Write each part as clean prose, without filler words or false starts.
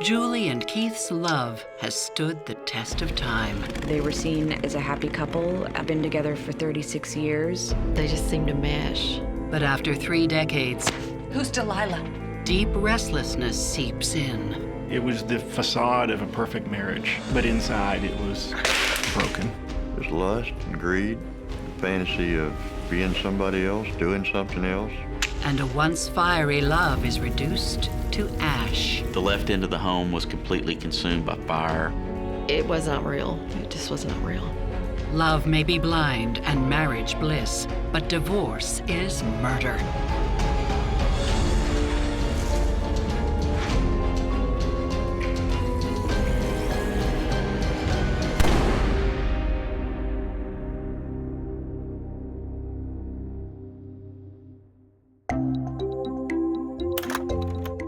Julie and Keith's love has stood the test of time. They were seen as a happy couple. I've been together for 36 years. They just seemed to mesh. But after 3 decades, Who's Delilah? deep restlessness seeps in. It was the facade of a perfect marriage, but inside it was broken. There's lust and greed, the fantasy of being somebody else, doing something else. And a once fiery love is reduced to ash. The left end of the home was completely consumed by fire. It was not real. It just was not real. Love may be blind and marriage bliss, but divorce is murder.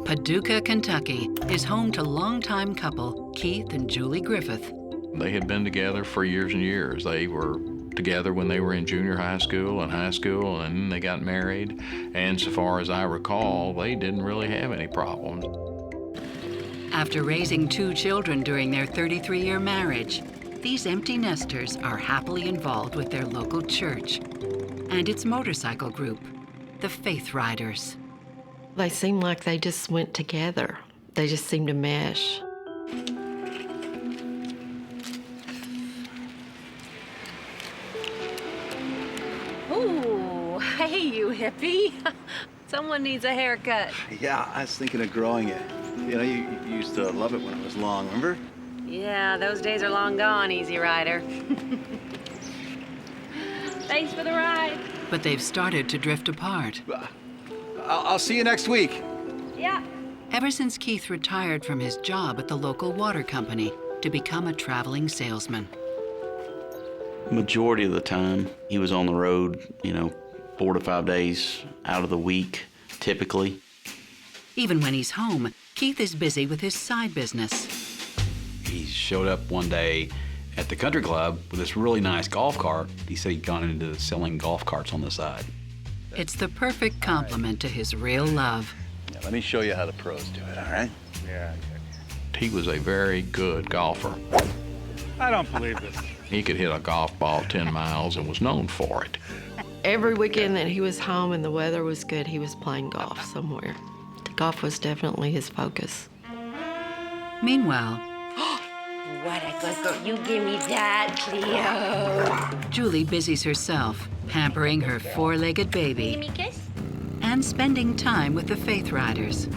Paducah, Kentucky is home to longtime couple Keith and Julie Griffith. They had been together for years and years. They were together when they were in junior high school and high school, and they got married. And so far as I recall, they didn't really have any problems. After raising 2 children during their 33-year marriage, these empty nesters are happily involved with their local church and its motorcycle group, the Faith Riders. They seemed like they just went together. They just seemed to mesh. Ooh, hey, you hippie. Someone needs a haircut. Yeah, I was thinking of growing it. You know, you used to love it when it was long, remember? Yeah, those days are long gone, Easy Rider. Thanks for the ride. But they've started to drift apart. I'll see you next week. Yeah. Ever since Keith retired from his job at the local water company to become a traveling salesman. Majority of the time, he was on the road, 4 to 5 days out of the week, typically. Even when he's home, Keith is busy with his side business. He showed up one day at the country club with this really nice golf cart. He said he'd gone into selling golf carts on the side. It's the perfect complement to his real love. Yeah, let me show you how the pros do it, all right? Yeah. He was a very good golfer. I don't believe this. He could hit a golf ball 10 miles and was known for it. Every weekend that he was home and the weather was good, he was playing golf somewhere. Golf was definitely his focus. Meanwhile, What a good girl. You give me that, Cleo. Julie busies herself, pampering her 4-legged baby Give me a kiss. and spending time with the Faith Riders.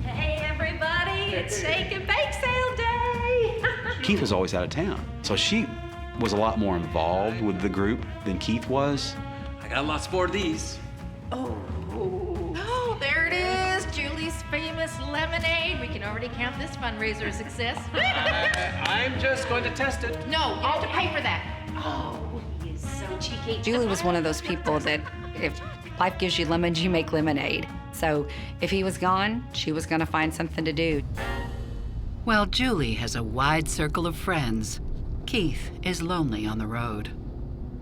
Hey, everybody. It's shake and bake sale day. Keith was always out of town, so she was a lot more involved with the group than Keith was. I got lots more of these. Oh, there it is, Julie's famous lemonade. We can already count this fundraiser a success. I'm just going to test it. No, you have to pay for that. Oh, he is so cheeky. Julie was one of those people that if life gives you lemons, you make lemonade. So if he was gone, she was gonna find something to do. While Julie has a wide circle of friends, Keith is lonely on the road.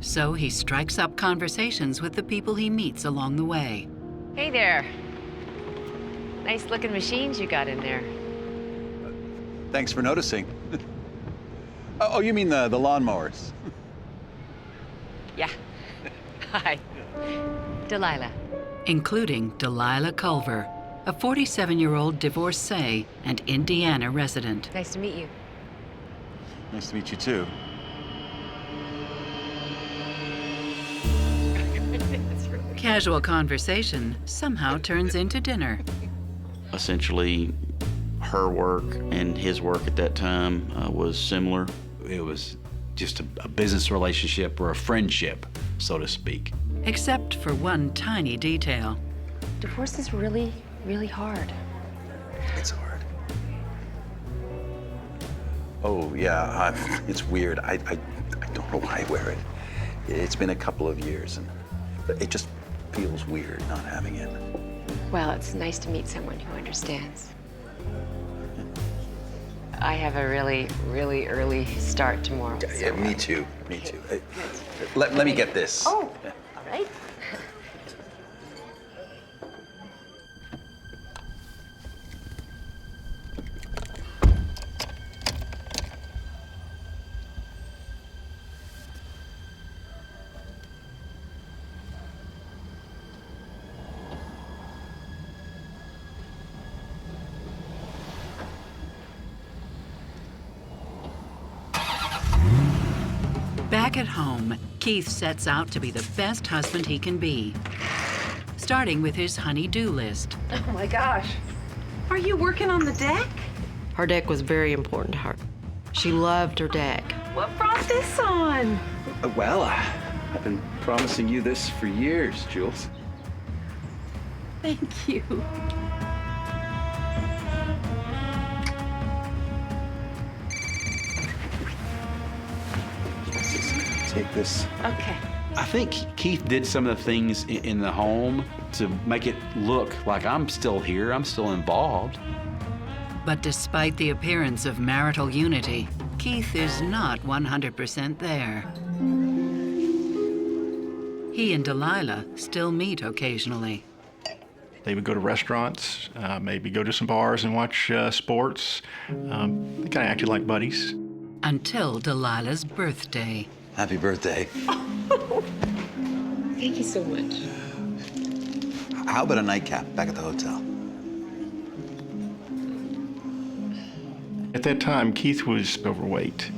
So he strikes up conversations with the people he meets along the way. Hey there. Nice looking machines you got in there. Thanks for noticing. Oh, you mean the lawnmowers? Yeah. Hi. Delilah. Including Delilah Culver, a 47-year-old divorcee and Indiana resident. Nice to meet you. Nice to meet you, too. Casual conversation somehow turns into dinner. Essentially, her work and his work at that time was similar. It was just a business relationship or a friendship, so to speak. Except for one tiny detail. Divorce is really, really hard. It's hard. Oh, yeah, it's weird. I don't know why I wear it. It's been a couple of years, and it just feels weird not having it. Well, it's nice to meet someone who understands. I have a really, really early start tomorrow. Yeah, me too. Me too. Let me get this. Oh, all right. Back at home, Keith sets out to be the best husband he can be, starting with his honey-do list. Oh my gosh. Are you working on the deck? Her deck was very important to her. She loved her deck. What brought this on? Well, I've been promising you this for years, Jules. Thank you. Take this. Okay. I think Keith did some of the things in the home to make it look like I'm still here, I'm still involved. But despite the appearance of marital unity, Keith is not 100% there. He and Delilah still meet occasionally. They would go to restaurants, maybe go to some bars and watch sports. They kind of acted like buddies. Until Delilah's birthday. Happy birthday. Thank you so much. How about a nightcap back at the hotel? At that time, Keith was overweight.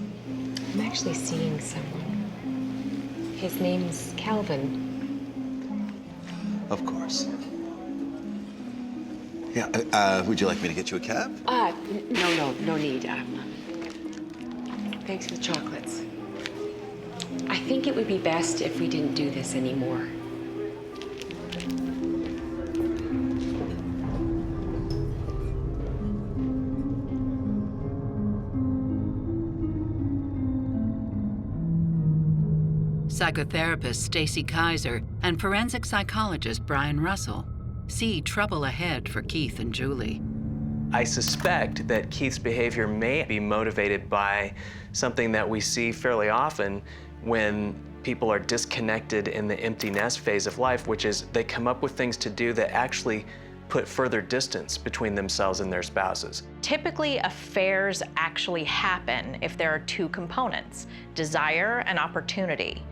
I'm actually seeing someone. His name's Calvin. Of course. Yeah, would you like me to get you a cab? No need. Thanks for the chocolates. I think it would be best if we didn't do this anymore. Psychotherapist Stacy Kaiser and forensic psychologist Brian Russell see trouble ahead for Keith and Julie. I suspect that Keith's behavior may be motivated by something that we see fairly often when people are disconnected in the empty nest phase of life, which is they come up with things to do that actually put further distance between themselves and their spouses. Typically, affairs actually happen if there are two components, desire and opportunity.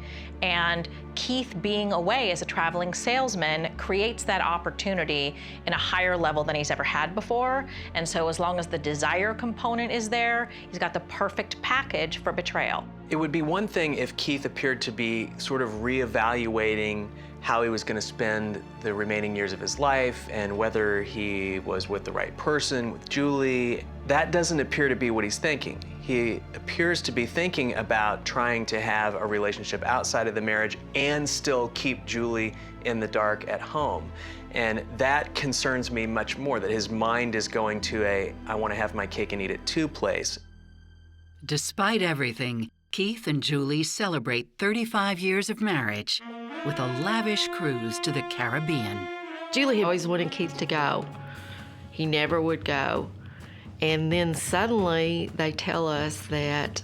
And Keith being away as a traveling salesman creates that opportunity in a higher level than he's ever had before. And so as long as the desire component is there, he's got the perfect package for betrayal. It would be one thing if Keith appeared to be sort of reevaluating how he was going to spend the remaining years of his life and whether he was with the right person, with Julie. That doesn't appear to be what he's thinking. He appears to be thinking about trying to have a relationship outside of the marriage and still keep Julie in the dark at home. And that concerns me much more, that his mind is going to a I want to have my cake and eat it too place. Despite everything, Keith and Julie celebrate 35 years of marriage with a lavish cruise to the Caribbean. Julie always wanted Keith to go. He never would go. And then suddenly they tell us that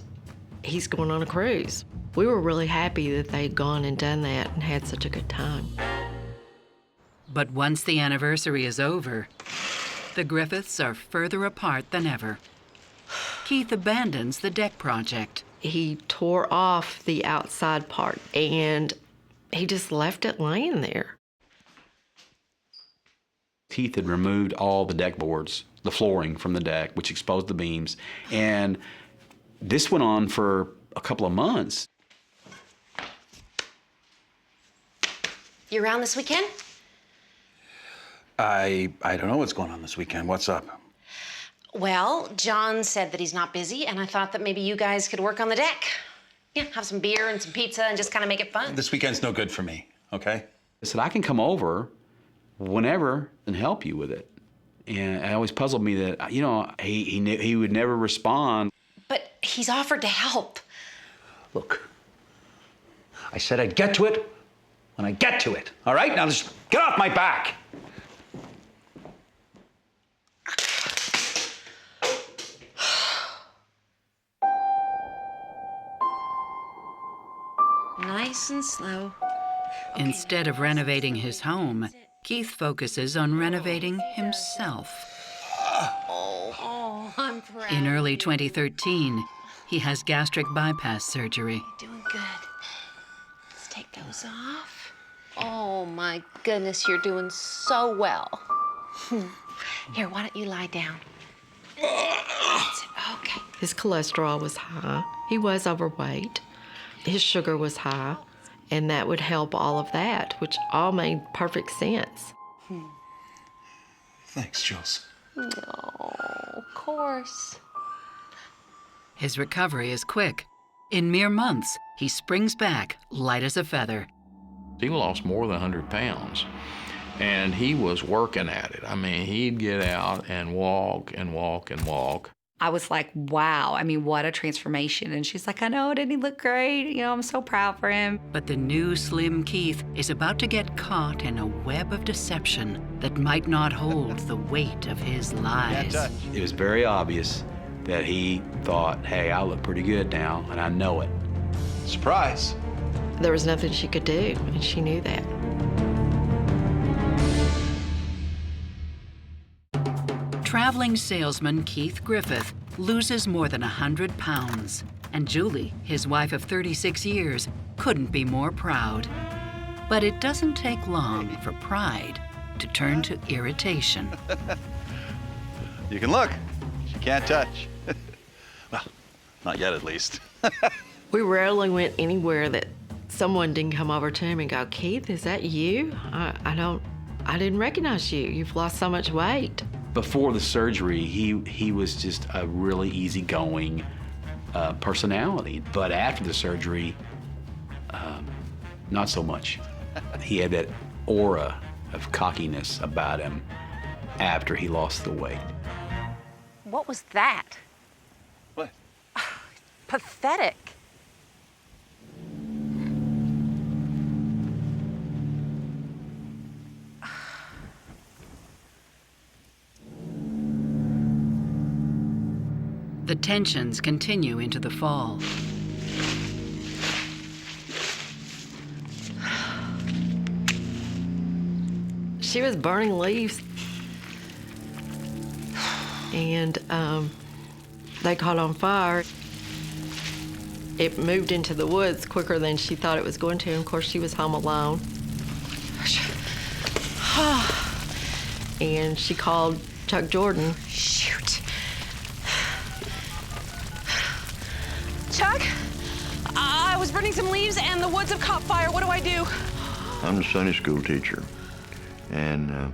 he's going on a cruise. We were really happy that they'd gone and done that and had such a good time. But once the anniversary is over, the Griffiths are further apart than ever. Keith abandons the deck project. He tore off the outside part and he just left it laying there. Keith had removed all the deck boards, the flooring from the deck, which exposed the beams. And this went on for a couple of months. You around this weekend? I don't know what's going on this weekend. What's up? Well, John said that he's not busy, and I thought that maybe you guys could work on the deck. Yeah, have some beer and some pizza and just kind of make it fun. This weekend's no good for me, okay? I said, I can come over whenever and help you with it. And it always puzzled me that, you know, he would never respond. But he's offered to help. Look, I said I'd get to it when I get to it, all right? Now just get off my back. Nice and slow. Okay. Instead of renovating his home, Keith focuses on renovating himself. Oh, I'm proud. In early 2013, he has gastric bypass surgery. Doing good. Let's take those off. Oh my goodness, you're doing so well. Here, why don't you lie down? That's it. Okay. His cholesterol was high. He was overweight. his sugar was high, and that would help all of that, which all made perfect sense. Thanks, Jules. No, of course. His recovery is quick. In mere months, he springs back light as a feather. He lost more than 100 pounds, and he was working at it. I mean, he'd get out and walk and walk and walk. I was like, wow, I mean, what a transformation. And she's like, I know, didn't he look great? You know, I'm so proud for him. But the new slim Keith is about to get caught in a web of deception that might not hold the weight of his lies. It was very obvious that he thought, hey, I look pretty good now, and I know it. Surprise. There was nothing she could do, and she knew that. Traveling salesman Keith Griffith loses more than 100 pounds, and Julie, his wife of 36 years, couldn't be more proud. But it doesn't take long for pride to turn to irritation. You can look. She can't touch. Well, not yet at least. We rarely went anywhere that someone didn't come over to him and go, Keith, is that you? I didn't recognize you. You've lost so much weight. Before the surgery, he was just a really easygoing personality. But after the surgery, not so much. He had that aura of cockiness about him after he lost the weight. What was that? What? Pathetic. The tensions continue into the fall. She was burning leaves, and they caught on fire. It moved into the woods quicker than she thought it was going to, and of course she was home alone. And she called Chuck Jordan. Shoot. Chuck, I was burning some leaves and the woods have caught fire. What do I do? I'm the Sunday school teacher, and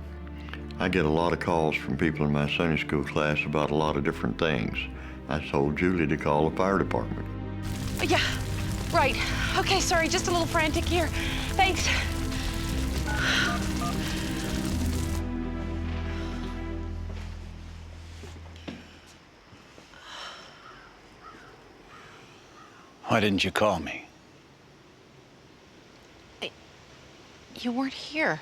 I get a lot of calls from people in my Sunday school class about a lot of different things. I told Julie to call the fire department. Yeah, right. Okay, sorry, just a little frantic here. Thanks. Why didn't you call me? You weren't here.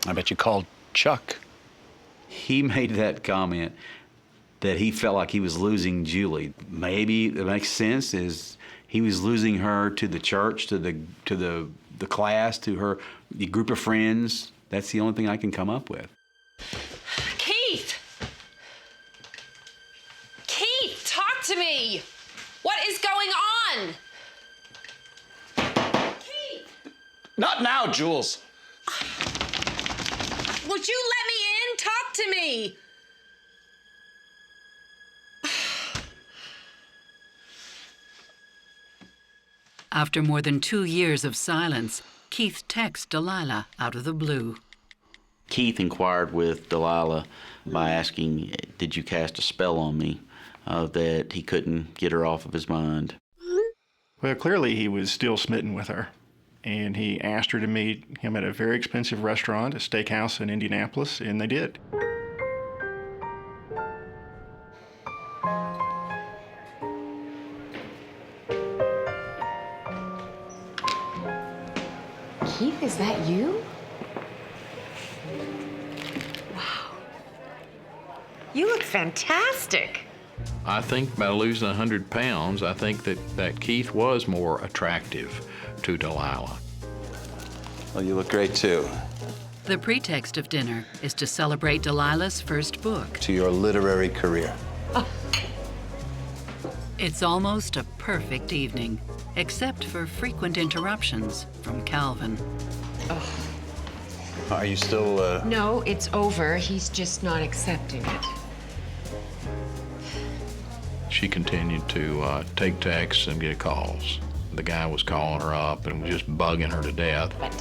I bet you called Chuck. He made that comment that he felt like he was losing Julie. Maybe it makes sense, is he was losing her to the church, to the class, to her the group of friends. That's the only thing I can come up with. Keith! Keith, talk to me! What is going on? Keith! Not now, Jules. Would you let me in? Talk to me! After more than 2 years of silence, Keith texts Delilah out of the blue. Keith inquired with Delilah by asking, did you cast a spell on me, that he couldn't get her off of his mind? Well, clearly he was still smitten with her, and he asked her to meet him at a very expensive restaurant, a steakhouse in Indianapolis, and they did. Keith, is that you? Wow. You look fantastic. I think by losing 100 pounds, I think that Keith was more attractive to Delilah. Well, you look great too. The pretext of dinner is to celebrate Delilah's first book. To your literary career. It's almost a perfect evening, except for frequent interruptions from Calvin. Are you still, No, it's over. He's just not accepting it. she continued to take texts and get calls. The guy was calling her up and was just bugging her to death. But,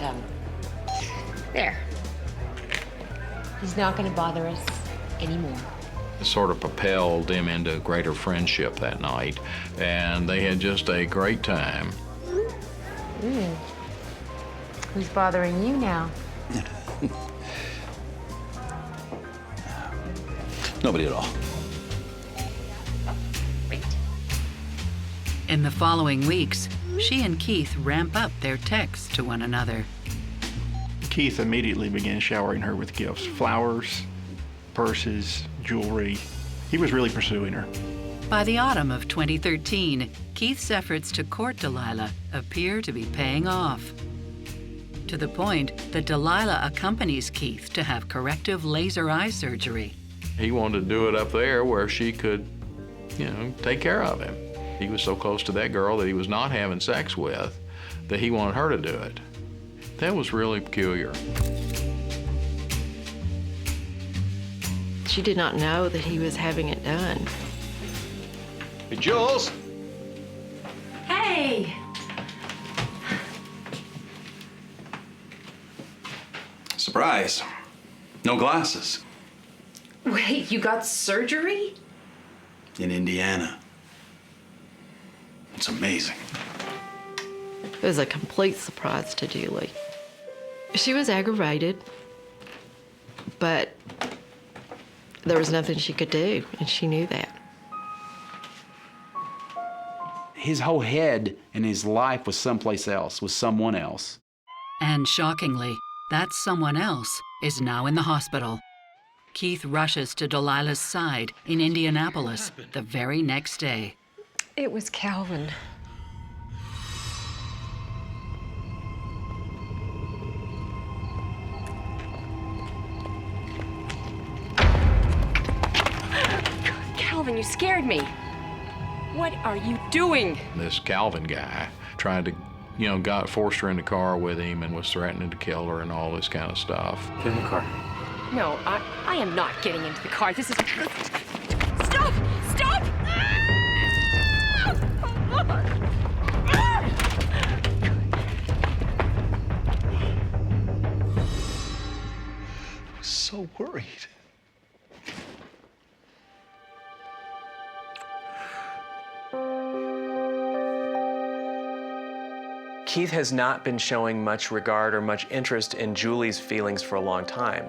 there. He's not going to bother us anymore. It sort of propelled them into greater friendship that night, and they had just a great time. Who's bothering you now? Nobody at all. In the following weeks, she and Keith ramp up their texts to one another. Keith immediately began showering her with gifts, flowers, purses, jewelry. He was really pursuing her. By the autumn of 2013, Keith's efforts to court Delilah appear to be paying off. To the point that Delilah accompanies Keith to have corrective laser eye surgery. He wanted to do it up there where she could, take care of him. He was so close to that girl that he was not having sex with that he wanted her to do it. That was really peculiar. She did not know that he was having it done. Hey, Jules. Hey! Surprise. No glasses. Wait, you got surgery? In Indiana. It's amazing. It was a complete surprise to Julie. She was aggravated, but there was nothing she could do, and she knew that. His whole head and his life was someplace else, was someone else. And shockingly, that someone else is now in the hospital. Keith rushes to Delilah's side in Indianapolis the very next day. It was Calvin. Calvin, you scared me. What are you doing? This Calvin guy tried to, forced her in the car with him and was threatening to kill her and all this kind of stuff. Get in the car. No, I am not getting into the car. This is... Stop! Stop! I was so worried. Keith has not been showing much regard or much interest in Julie's feelings for a long time.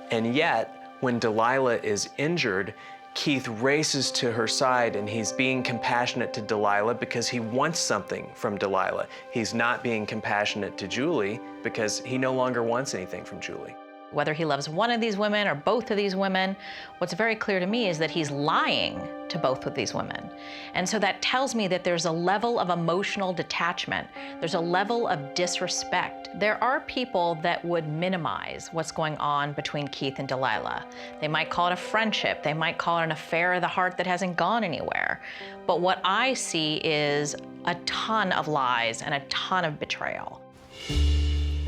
And yet, when Delilah is injured, Keith races to her side and he's being compassionate to Delilah because he wants something from Delilah. He's not being compassionate to Julie because he no longer wants anything from Julie. Whether he loves one of these women or both of these women, what's very clear to me is that he's lying to both of these women. And so that tells me that there's a level of emotional detachment. There's a level of disrespect. There are people that would minimize what's going on between Keith and Delilah. They might call it a friendship. They might call it an affair of the heart that hasn't gone anywhere. But what I see is a ton of lies and a ton of betrayal.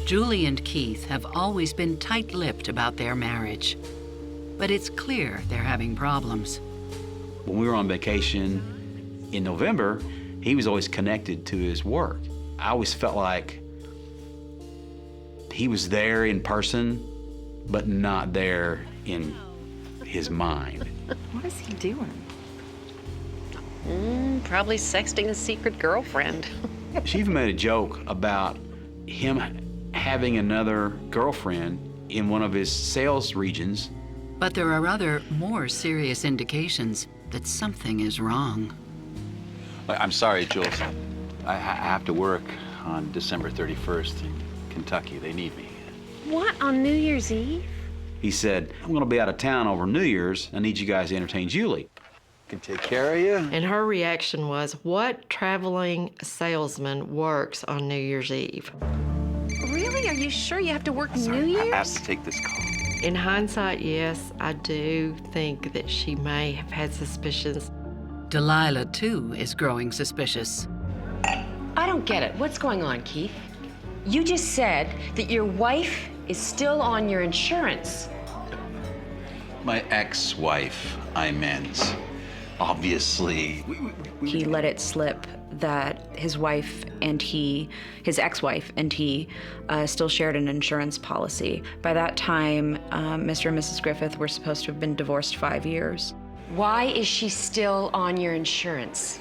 Julie and Keith have always been tight-lipped about their marriage. But it's clear they're having problems. When we were on vacation in November, he was always connected to his work. I always felt like he was there in person, but not there in his mind. What is he doing? Probably sexting a secret girlfriend. She even made a joke about him having another girlfriend in one of his sales regions. But there are other, more serious indications that something is wrong. I'm sorry, Jules. I have to work on December 31st in Kentucky. They need me. What, on New Year's Eve? He said, I'm gonna be out of town over New Year's. I need you guys to entertain Julie. Can take care of you. And her reaction was, what traveling salesman works on New Year's Eve? Really? Are you sure you have to work New Year's? I have to take this call. In hindsight, yes, I do think that she may have had suspicions. Delilah, too, is growing suspicious. I don't get it. What's going on, Keith? You just said that your wife is still on your insurance. My ex-wife, I meant. obviously. He let it slip that his wife and his ex-wife and he still shared an insurance policy. By that time, Mr. and Mrs. Griffith were supposed to have been divorced 5 years. Why is she still on your insurance?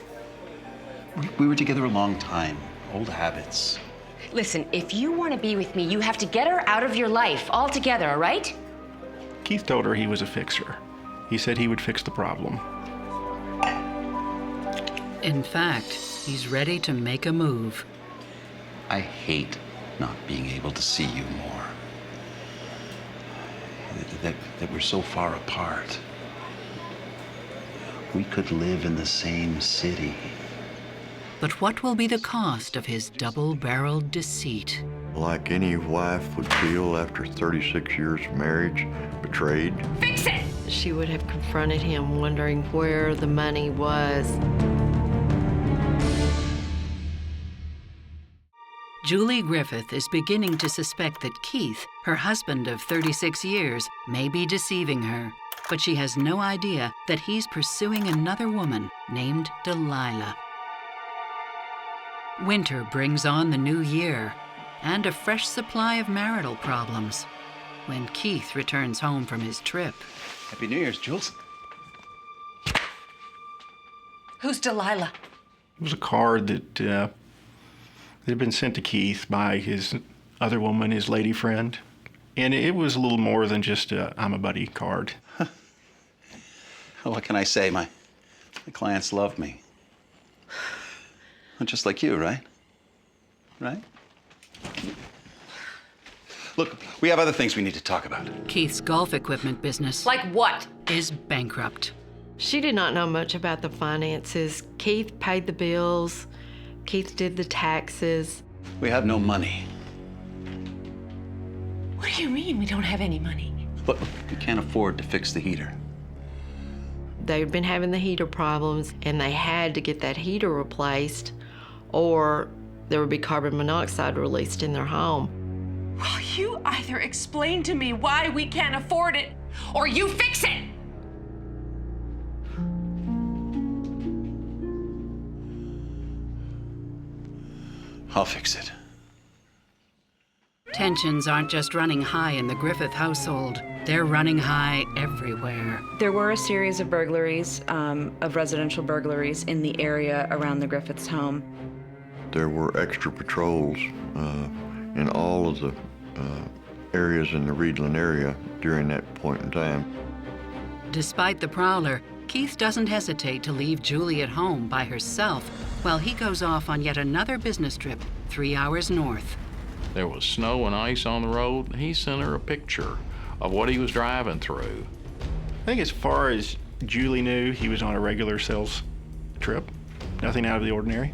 We were together a long time. Old habits. Listen, if you want to be with me, you have to get her out of your life altogether, all right? Keith told her he was a fixer. He said he would fix the problem. In fact, he's ready to make a move. I hate not being able to see you more. That we're so far apart. We could live in the same city. But what will be the cost of his double-barreled deceit? Like any wife would feel after 36 years of marriage, betrayed. Fix it! She would have confronted him, wondering where the money was. Julie Griffith is beginning to suspect that Keith, her husband of 36 years, may be deceiving her. But she has no idea that he's pursuing another woman named Delilah. Winter brings on the new year and a fresh supply of marital problems when Keith returns home from his trip. Happy New Year's, Jules. Who's Delilah? It was a card that had been sent to Keith by his other woman, his lady friend. And it was a little more than just a I'm a buddy card. What can I say? My clients love me. Just like you, right? Right? Look, we have other things we need to talk about. Keith's golf equipment business, Like what? is bankrupt. She did not know much about the finances. Keith paid the bills. Keith did the taxes. We have no money. What do you mean we don't have any money? Look, we can't afford to fix the heater. They'd been having the heater problems, and they had to get that heater replaced, or there would be carbon monoxide released in their home. Well, you either explain to me why we can't afford it, or you fix it! I'll fix it. Tensions aren't just running high in the Griffith household. They're running high everywhere. There were a series of burglaries, of residential burglaries in the area around the Griffiths' home. There were extra patrols in all of the areas in the Reedland area during that point in time. Despite the prowler, Keith doesn't hesitate to leave Julie at home by herself while he goes off on yet another business trip 3 hours north. There was snow and ice on the road. He sent her a picture of what he was driving through. I think as far as Julie knew, he was on a regular sales trip. Nothing out of the ordinary.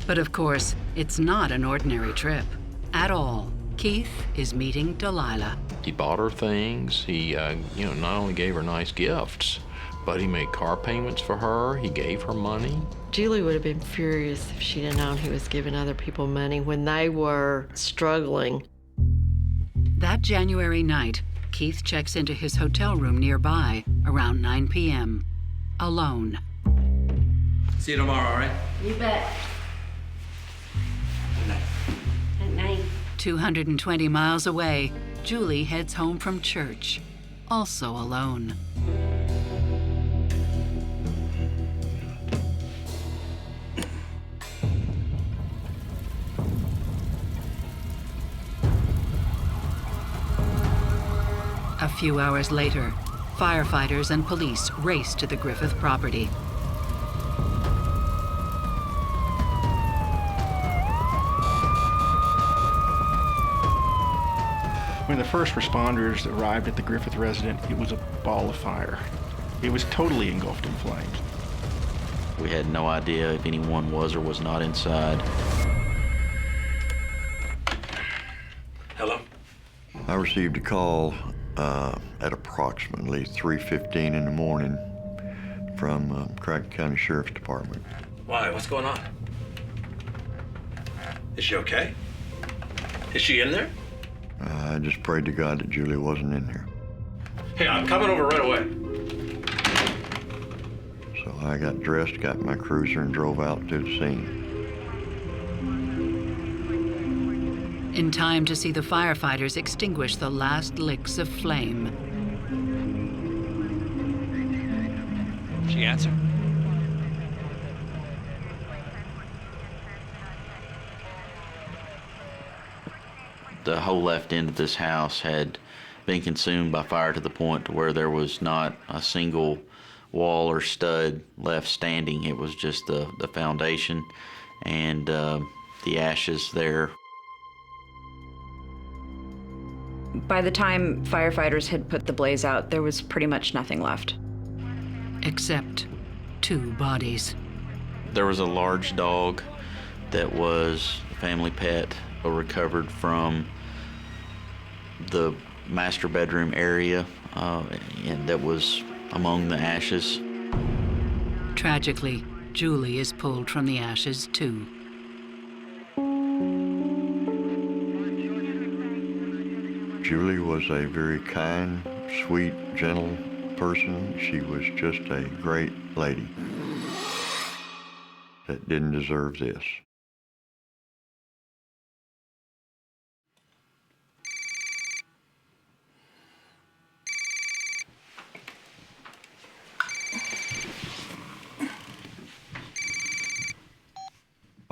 But of course, it's not an ordinary trip at all. Keith is meeting Delilah. He bought her things. He, not only gave her nice gifts, but he made car payments for her. He gave her money. Julie would have been furious if she'd have known he was giving other people money when they were struggling. That January night, Keith checks into his hotel room nearby around 9 p.m. alone. See you tomorrow, all right? You bet. Good night. At night. 220 miles away, Julie heads home from church, also alone. A few hours later, firefighters and police race to the Griffith property. When the first responders arrived at the Griffith residence, it was a ball of fire. It was totally engulfed in flames. We had no idea if anyone was or was not inside. Hello? I received a call at approximately 3:15 in the morning from Craig County Sheriff's Department. Why? What's going on? Is she okay? Is she in there? I just prayed to God that Julie wasn't in there. Hey, I'm coming over right away. So I got dressed, got my cruiser, and drove out to the scene. In time to see the firefighters extinguish the last licks of flame. She answered? The whole left end of this house had been consumed by fire to the point to where there was not a single wall or stud left standing. It was just the foundation and the ashes there. By the time firefighters had put the blaze out, there was pretty much nothing left. Except 2 bodies. There was a large dog that was a family pet, recovered from the master bedroom area, and that was among the ashes. Tragically, Julie is pulled from the ashes too. Julie was a very kind, sweet, gentle person. She was just a great lady that didn't deserve this.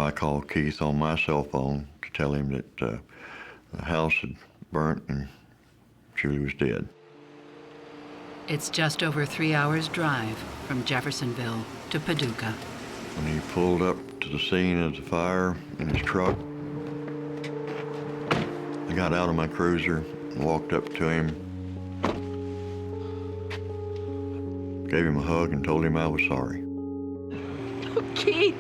I called Keith on my cell phone to tell him that the house had burnt and Julie was dead. It's just over 3 hours drive from Jeffersonville to Paducah. When he pulled up to the scene of the fire in his truck, I got out of my cruiser and walked up to him, gave him a hug and told him I was sorry. Keith.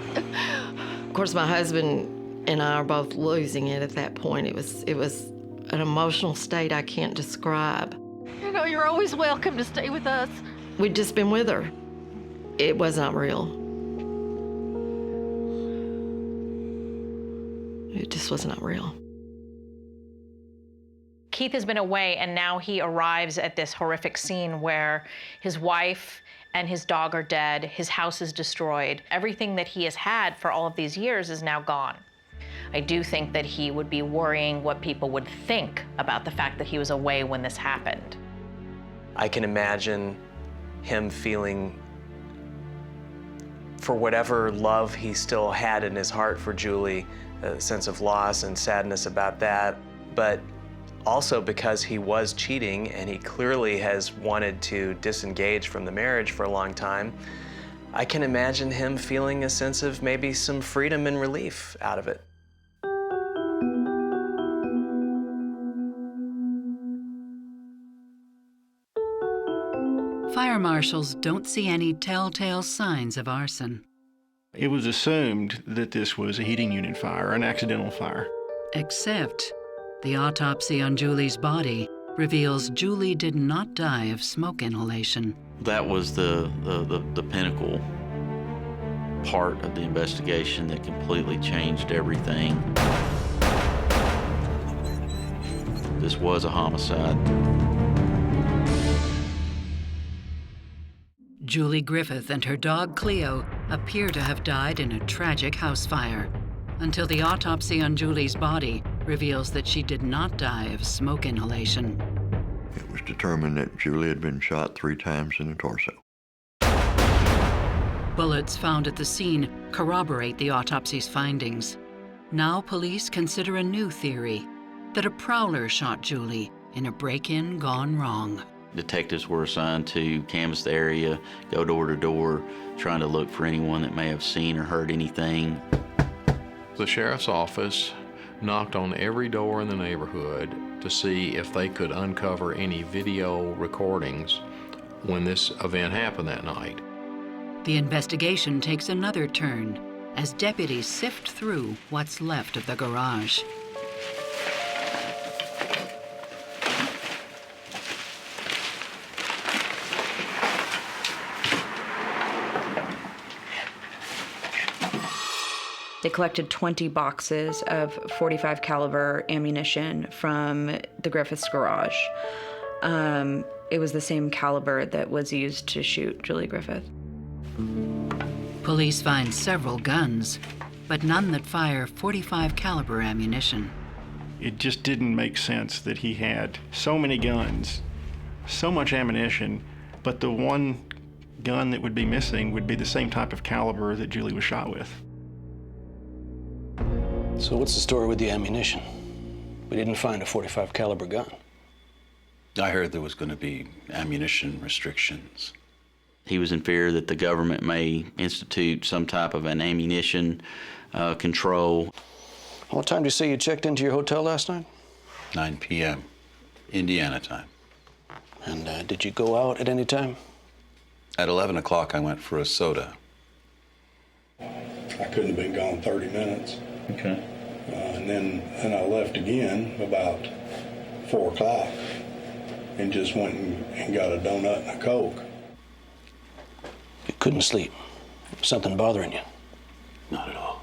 Of course, my husband and I are both losing it at that point. It was an emotional state I can't describe. You know, you're always welcome to stay with us. We'd just been with her. It was not real. It just was not real. Keith has been away, and now he arrives at this horrific scene where his wife and his dog are dead, his house is destroyed. Everything that he has had for all of these years is now gone. I do think that he would be worrying what people would think about the fact that he was away when this happened. I can imagine him feeling, for whatever love he still had in his heart for Julie, a sense of loss and sadness about that, but also because he was cheating and he clearly has wanted to disengage from the marriage for a long time, I can imagine him feeling a sense of maybe some freedom and relief out of it. Fire marshals don't see any telltale signs of arson. It was assumed that this was a heating unit fire, an accidental fire. Except the autopsy on Julie's body reveals Julie did not die of smoke inhalation. That was the pinnacle part of the investigation that completely changed everything. This was a homicide. Julie Griffith and her dog Cleo appear to have died in a tragic house fire, until the autopsy on Julie's body reveals that she did not die of smoke inhalation. It was determined that Julie had been shot 3 times in the torso. Bullets found at the scene corroborate the autopsy's findings. Now police consider a new theory, that a prowler shot Julie in a break-in gone wrong. Detectives were assigned to canvass the area, go door to door, trying to look for anyone that may have seen or heard anything. The sheriff's office knocked on every door in the neighborhood to see if they could uncover any video recordings when this event happened that night. The investigation takes another turn as deputies sift through what's left of the garage. They collected 20 boxes of .45 caliber ammunition from the Griffiths' garage. It was the same caliber that was used to shoot Julie Griffith. Police find several guns, but none that fire .45 caliber ammunition. It just didn't make sense that he had so many guns, so much ammunition, but the one gun that would be missing would be the same type of caliber that Julie was shot with. So what's the story with the ammunition? We didn't find a .45 caliber gun. I heard there was going to be ammunition restrictions. He was in fear that the government may institute some type of an ammunition control. What time did you say you checked into your hotel last night? 9 p.m. Indiana time. And did you go out at any time? At 11 o'clock, I went for a soda. I couldn't have been gone 30 minutes. Okay. And then I left again about 4 o'clock and just went and got a donut and a Coke. You couldn't sleep? Something bothering you? Not at all.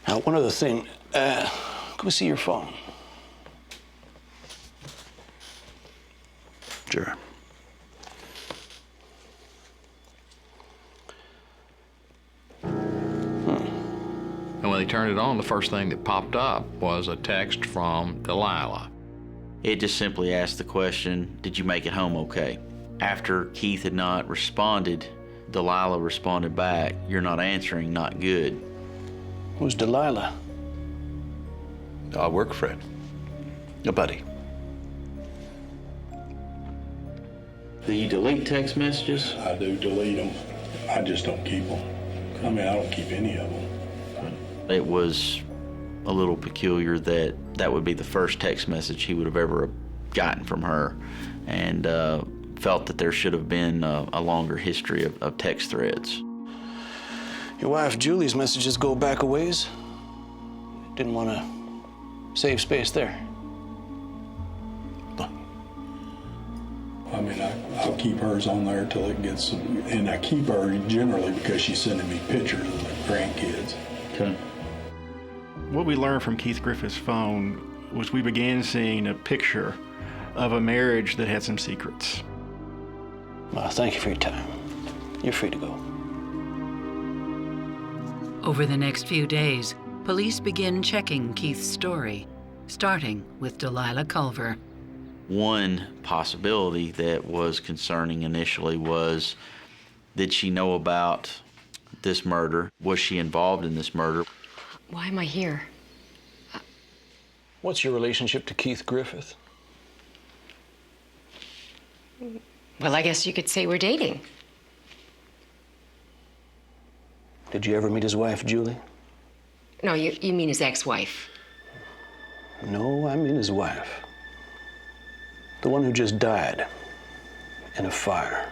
Now, one other thing. Can we see your phone? Sure. And when they turned it on, the first thing that popped up was a text from Delilah. It just simply asked the question, did you make it home okay? After Keith had not responded, Delilah responded back, you're not answering, not good. Who's Delilah? A work friend. A buddy. Do you delete text messages? I do delete them. I just don't keep them. I mean, I don't keep any of them. It was a little peculiar that that would be the first text message he would have ever gotten from her, and felt that there should have been a longer history of text threads. Your wife Julie's messages go back a ways. Didn't want to save space there. I mean, I'll keep hers on there till it gets, and I keep her generally because she's sending me pictures of the grandkids. Okay. What we learned from Keith Griffith's phone was we began seeing a picture of a marriage that had some secrets. Well, thank you for your time. You're free to go. Over the next few days, police begin checking Keith's story, starting with Delilah Culver. One possibility that was concerning initially was, did she know about this murder? Was she involved in this murder? Why am I here? What's your relationship to Keith Griffith? Well, I guess you could say we're dating. Did you ever meet his wife, Julie? No, you mean his ex-wife. No, I mean his wife. The one who just died in a fire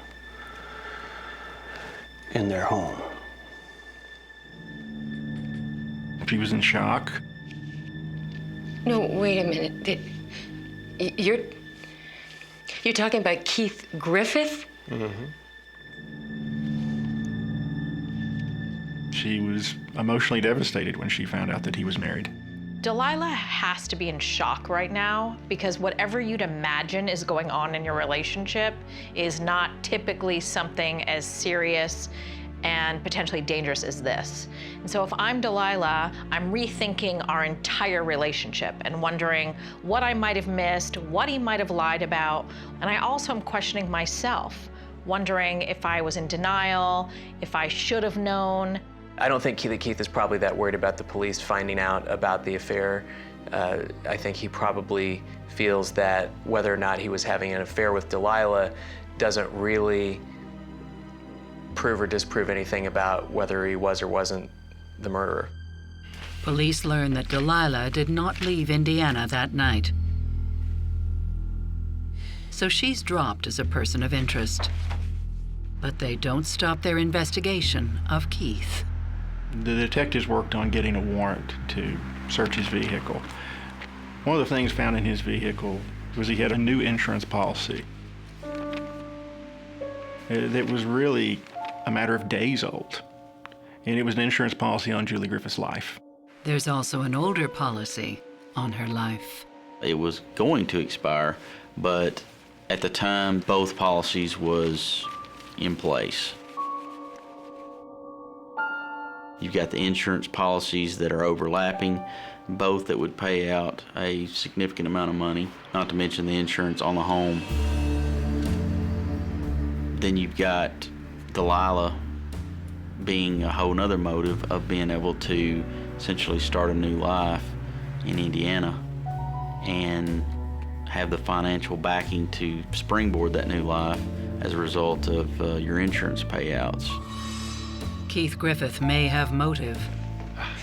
in their home. She was in shock. No, wait a minute. You're talking about Keith Griffith? Mm-hmm. She was emotionally devastated when she found out that he was married. Delilah has to be in shock right now because whatever you'd imagine is going on in your relationship is not typically something as serious and potentially dangerous as this. And so if I'm Delilah, I'm rethinking our entire relationship and wondering what I might have missed, what he might have lied about. And I also am questioning myself, wondering if I was in denial, if I should have known. I don't think Keith is probably that worried about the police finding out about the affair. I think he probably feels that whether or not he was having an affair with Delilah doesn't really prove or disprove anything about whether he was or wasn't the murderer. Police learn that Delilah did not leave Indiana that night. So she's dropped as a person of interest. But they don't stop their investigation of Keith. The detectives worked on getting a warrant to search his vehicle. One of the things found in his vehicle was he had a new insurance policy. That was really a matter of days old. And it was an insurance policy on Julie Griffith's life. There's also an older policy on her life. It was going to expire, but At the time, both policies was in place. You've got the insurance policies that are overlapping, both that would pay out a significant amount of money, not to mention the insurance on the home. Then you've got Delilah being a whole nother motive of being able to essentially start a new life in Indiana and have the financial backing to springboard that new life as a result of your insurance payouts. Keith Griffith may have motive.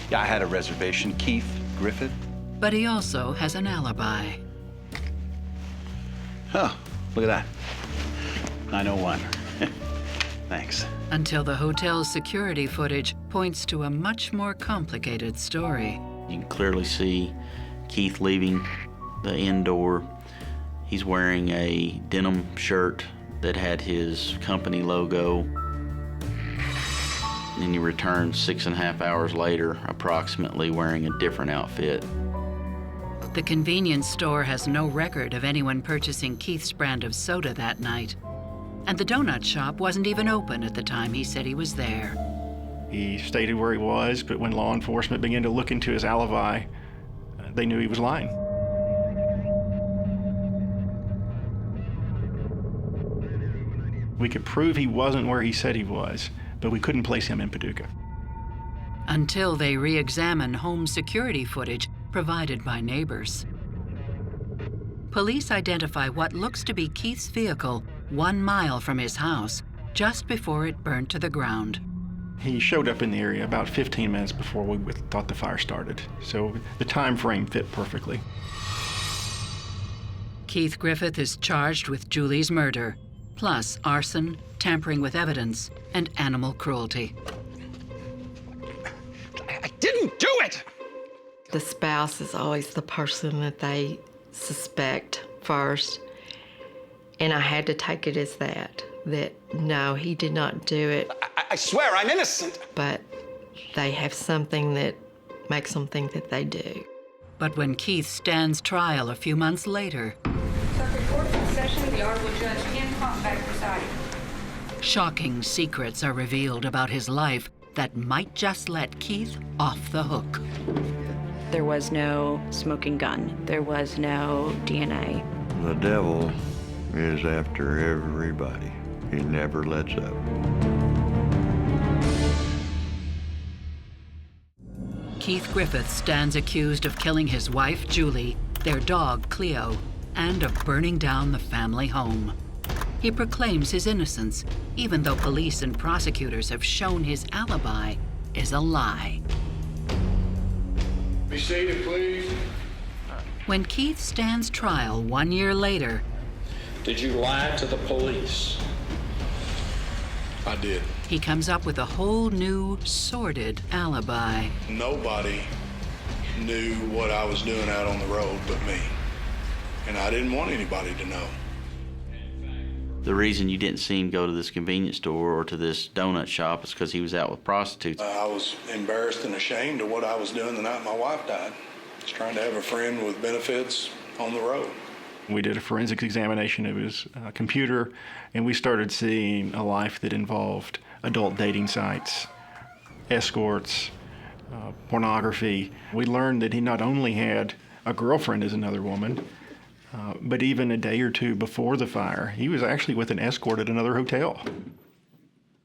Yeah, I had a reservation. Keith Griffith. But he also has an alibi. Oh, look at that. 901. Thanks. Until the hotel's security footage points to a much more complicated story. You can clearly see Keith leaving the inn door. He's wearing a denim shirt that had his company logo. And then he returns 6.5 hours later, approximately, wearing a different outfit. The convenience store has no record of anyone purchasing Keith's brand of soda that night. And the donut shop wasn't even open at the time he said he was there. He stated where he was, but when law enforcement began to look into his alibi, they knew he was lying. We could prove he wasn't where he said he was, but we couldn't place him in Paducah. Until they re-examine home security footage provided by neighbors. Police identify what looks to be Keith's vehicle 1 mile from his house, just before it burned to the ground. He showed up in the area about 15 minutes before we thought the fire started, so the time frame fit perfectly. Keith Griffith is charged with Julie's murder, plus arson, tampering with evidence, and animal cruelty. I didn't do it! The spouse is always the person that they suspect first. And I had to take it as that no, he did not do it. I swear I'm innocent. But they have something that makes them think that they do. But when Keith stands trial a few months later, Circuit Court in session, the Honorable Judge Hancock back presiding. shocking secrets are revealed about his life that might just let Keith off the hook. There was no smoking gun. There was no DNA. The devil is after everybody. He never lets up. Keith Griffith stands accused of killing his wife, Julie, their dog, Cleo, and of burning down the family home. He proclaims his innocence, even though police and prosecutors have shown his alibi is a lie. Be seated, please. When Keith stands trial 1 year later, Did you lie to the police? I did. he comes up with a whole new, sordid alibi. Nobody knew what I was doing out on the road but me. And I didn't want anybody to know. The reason you didn't see him go to this convenience store or to this donut shop is because he was out with prostitutes. I was embarrassed and ashamed of what I was doing the night my wife died. Just trying to have a friend with benefits on the road. We did a forensics examination of his computer, and we started seeing a life that involved adult dating sites, escorts, pornography. We learned that he not only had a girlfriend as another woman, but even a day or two before the fire, he was actually with an escort at another hotel.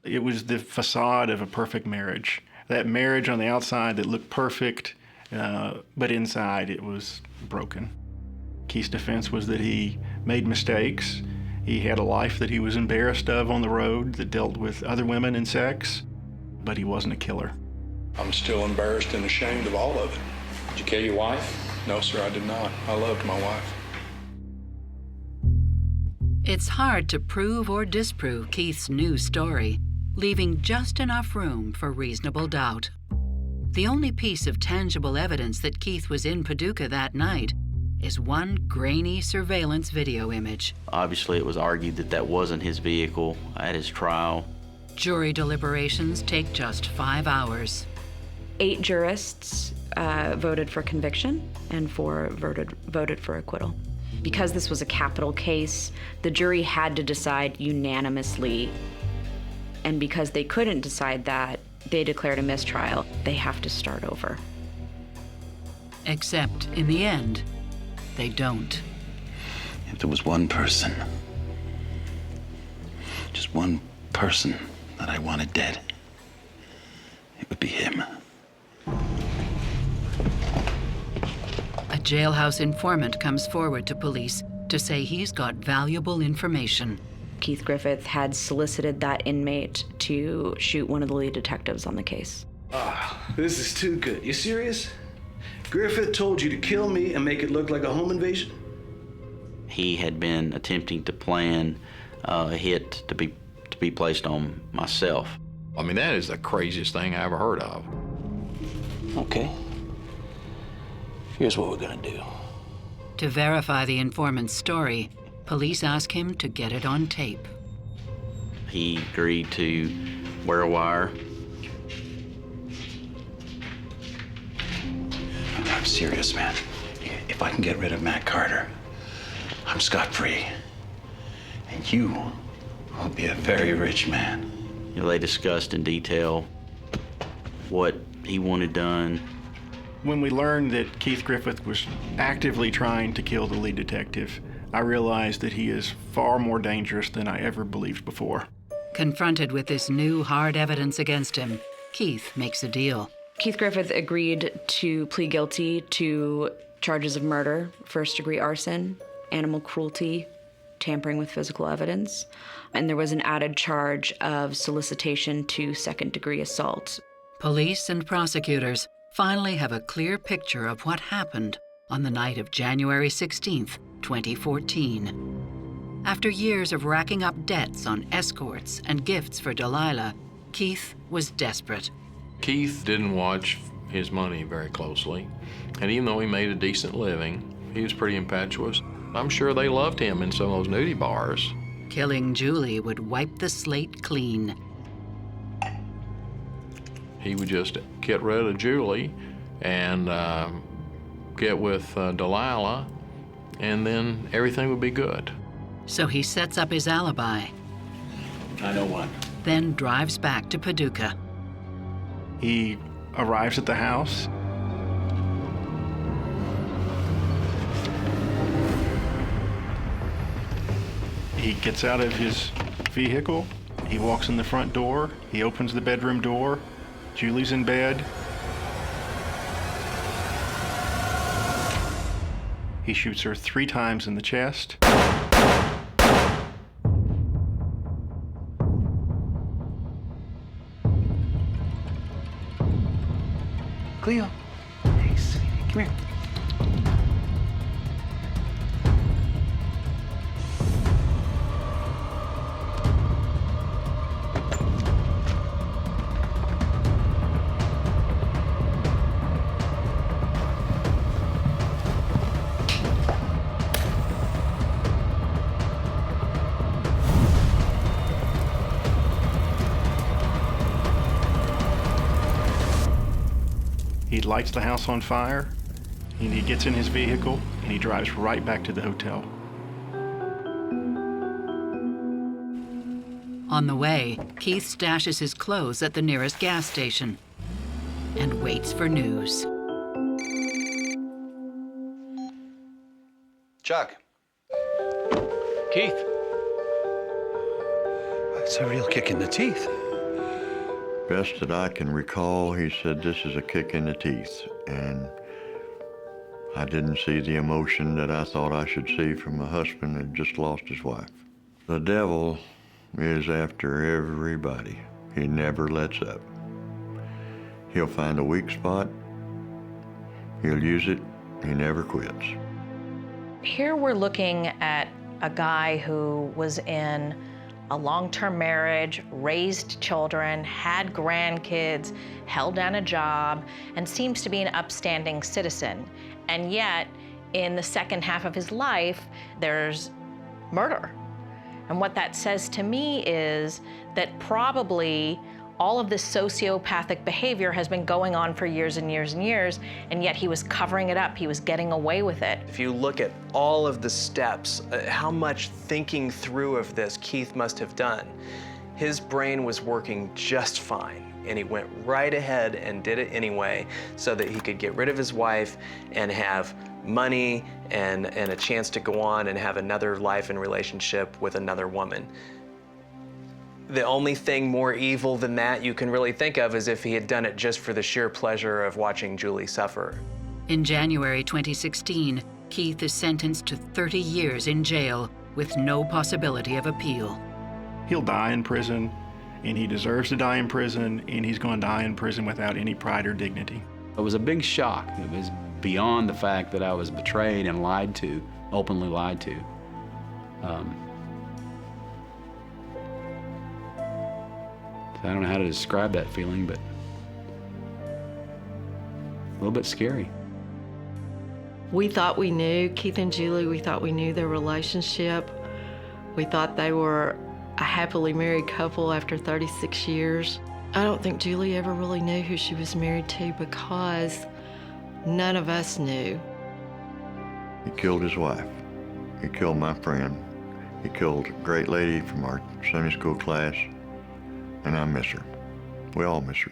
It was the facade of a perfect marriage. That marriage on the outside that looked perfect, but inside it was broken. Keith's defense was that he made mistakes. He had a life that he was embarrassed of on the road that dealt with other women and sex, but he wasn't a killer. I'm still embarrassed and ashamed of all of it. Did you kill your wife? No, sir, I did not. I loved my wife. It's hard to prove or disprove Keith's new story, leaving just enough room for reasonable doubt. The only piece of tangible evidence that Keith was in Paducah that night is one grainy surveillance video image. Obviously, it was argued that that wasn't his vehicle at his trial. Jury deliberations take just 5 hours. 8 jurists voted for conviction and 4 voted for acquittal. Because this was a capital case, the jury had to decide unanimously. And because they couldn't decide that, they declared a mistrial. They have to start over. Except, in the end, they don't. If there was one person, just one person that I wanted dead, it would be him. A jailhouse informant comes forward to police to say he's got valuable information. Keith Griffith had solicited that inmate to shoot one of the lead detectives on the case. This is too good. You serious? Griffith told you to kill me and make it look like a home invasion? He had been attempting to plan a hit to be placed on myself. I mean, that is the craziest thing I ever heard of. Okay. Here's what we're gonna do. To verify the informant's story, police ask him to get it on tape. He agreed to wear a wire. I'm serious, man. If I can get rid of Matt Carter, I'm scot-free. And you will be a very rich man. You know, they discussed in detail what he wanted done. When we learned that Keith Griffith was actively trying to kill the lead detective, I realized that he is far more dangerous than I ever believed before. Confronted with this new hard evidence against him, Keith makes a deal. Keith Griffith agreed to plead guilty to charges of murder, first-degree arson, animal cruelty, tampering with physical evidence, and there was an added charge of solicitation to second-degree assault. Police and prosecutors finally have a clear picture of what happened on the night of January 16th, 2014. After years of racking up debts on escorts and gifts for Delilah, Keith was desperate. Keith didn't watch his money very closely, and even though he made a decent living, he was pretty impetuous. I'm sure they loved him in some of those nudie bars. Killing Julie would wipe the slate clean. He would just get rid of Julie and get with Delilah, and then everything would be good. So he sets up his alibi. I know one. Then drives back to Paducah. He arrives at the house. He gets out of his vehicle. He walks in the front door. He opens the bedroom door. Julie's in bed. He shoots her 3 times in the chest. Cleo. Hey, sweetie, come here. He lights the house on fire, and he gets in his vehicle, and he drives right back to the hotel. On the way, Keith stashes his clothes at the nearest gas station and waits for news. Chuck. Keith. It's a real kick in the teeth. Best that I can recall, he said, this is a kick in the teeth. And I didn't see the emotion that I thought I should see from a husband that just lost his wife. The devil is after everybody. He never lets up. He'll find a weak spot. He'll use it. He never quits. Here we're looking at a guy who was in a long-term marriage, raised children, had grandkids, held down a job, and seems to be an upstanding citizen. And yet, in the second half of his life, there's murder. And what that says to me is that probably All of this sociopathic behavior has been going on for years and years and years, and yet he was covering it up. He was getting away with it. If you look at all of the steps, how much thinking through of this Keith must have done. His brain was working just fine, and he went right ahead and did it anyway so that he could get rid of his wife and have money and a chance to go on and have another life and relationship with another woman. The only thing more evil than that you can really think of is if he had done it just for the sheer pleasure of watching Julie suffer. In January 2016, Keith is sentenced to 30 years in jail with no possibility of appeal. He'll die in prison, and he deserves to die in prison, and he's going to die in prison without any pride or dignity. It was a big shock. It was beyond the fact that I was betrayed and lied to, openly lied to. I don't know how to describe that feeling, but a little bit scary. We thought we knew Keith and Julie. We thought we knew their relationship. We thought they were a happily married couple after 36 years. I don't think Julie ever really knew who she was married to because none of us knew. He killed his wife. He killed my friend. He killed a great lady from our Sunday school class. And I miss her. We all miss her.